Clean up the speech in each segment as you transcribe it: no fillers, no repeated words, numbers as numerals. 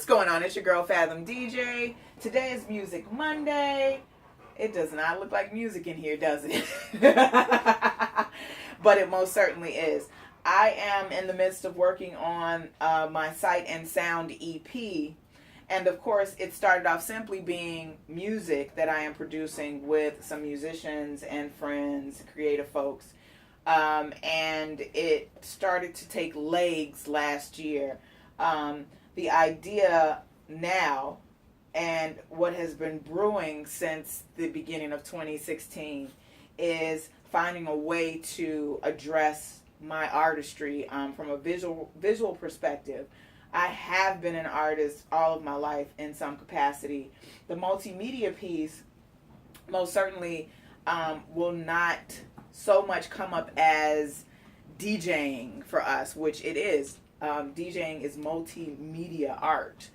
What's going on? It's your girl Fathom DJ. Today is Music Monday. It does not look like music in here, does it? But it most certainly is. I am in the midst of working on my Sight and Sound EP. And of course, it started off simply being music that I am producing with some musicians and friends, creative folks. And it started to take legs last year. The idea now and what has been brewing since the beginning of 2016 is finding a way to address my artistry from a visual perspective. I have been an artist all of my life in some capacity. The multimedia piece most certainly will not so much come up as DJing for us, which it is. DJing is multimedia art.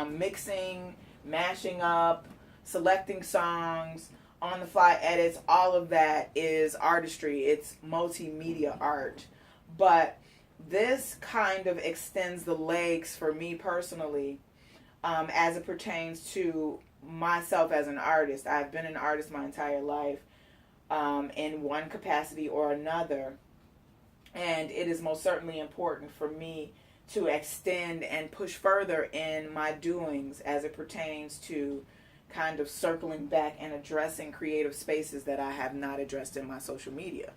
Mixing, mashing up, selecting songs, on the fly edits, all of that is artistry. It's multimedia art. But this kind of extends the legs for me personally as it pertains to myself as an artist. I've been an artist my entire life in one capacity or another. And it is most certainly important for me to extend and push further in my doings as it pertains to kind of circling back and addressing creative spaces that I have not addressed in my social media,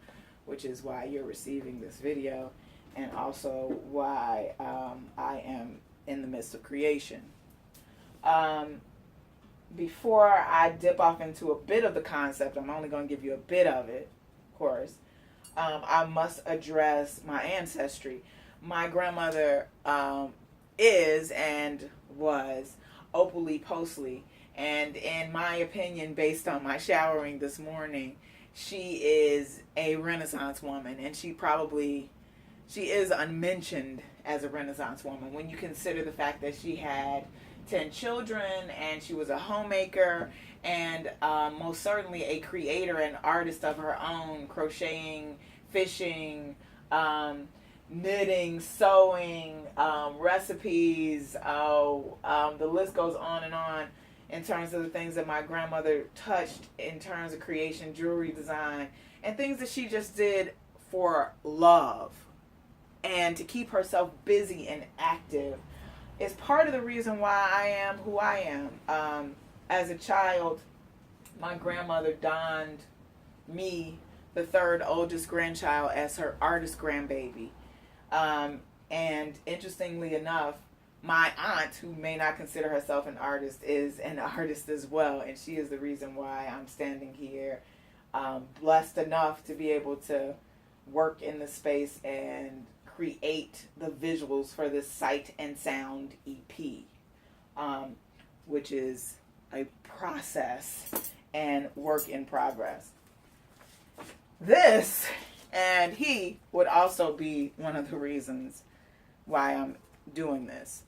which is why you're receiving this video and also why I am in the midst of creation. Before I dip off into a bit of the concept, I'm only going to give you a bit of it, of course. I must address my ancestry. My grandmother is and was Opally Postly, and in my opinion, based on my showering this morning, she is a Renaissance woman, and she is unmentioned as a Renaissance woman when you consider the fact that she had 10 children and she was a homemaker and most certainly a creator and artist of her own, crocheting, fishing, knitting, sewing, recipes. The list goes on and on in terms of the things that my grandmother touched in terms of creation, jewelry design, and things that she just did for love and to keep herself busy and active is part of the reason why I am who I am. As a child, my grandmother donned me, the third oldest grandchild, as her artist grandbaby. And interestingly enough, my aunt, who may not consider herself an artist, is an artist as well. And she is the reason why I'm standing here, blessed enough to be able to work in the space and create the visuals for this Sight and Sound EP, which is a process and work in progress. This and he would also be one of the reasons why I'm doing this.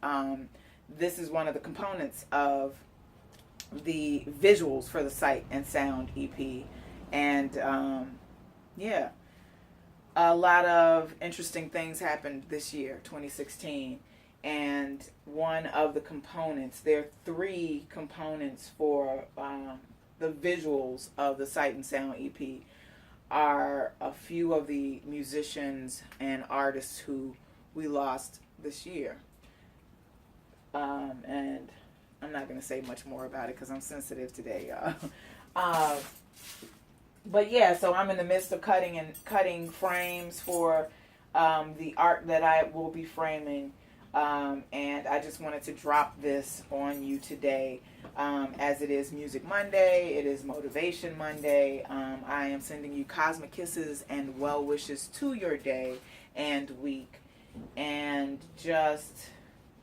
This is one of the components of the visuals for the Sight and Sound EP. And yeah, a lot of interesting things happened this year, 2016. And one of the components, there are 3 components for the visuals of the Sight and Sound EP, are a few of the musicians and artists who we lost this year. And I'm not going to say much more about it because I'm sensitive today, y'all. But yeah, so I'm in the midst of cutting frames for the art that I will be framing. And I just wanted to drop this on you today. As it is Music Monday, it is Motivation Monday. I am sending you cosmic kisses and well wishes to your day and week. And just,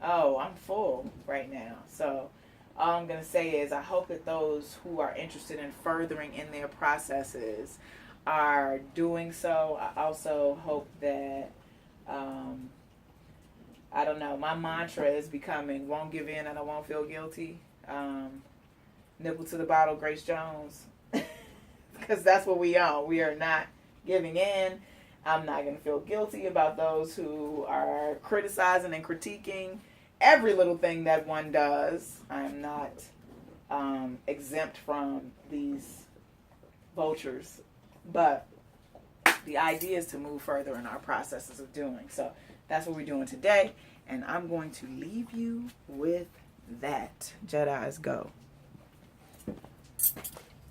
I'm full right now. So all I'm going to say is I hope that those who are interested in furthering in their processes are doing so. I also hope that, I don't know, my mantra is becoming won't give in and I won't feel guilty. Nipple to the bottle, Grace Jones. Because that's what we are. We are not giving in. I'm not going to feel guilty about those who are criticizing and critiquing. every little thing that one does. I am not exempt from these vultures, but the idea is to move further in our processes of doing. So that's what we're doing today, and I'm going to leave you with that. Jedis, go.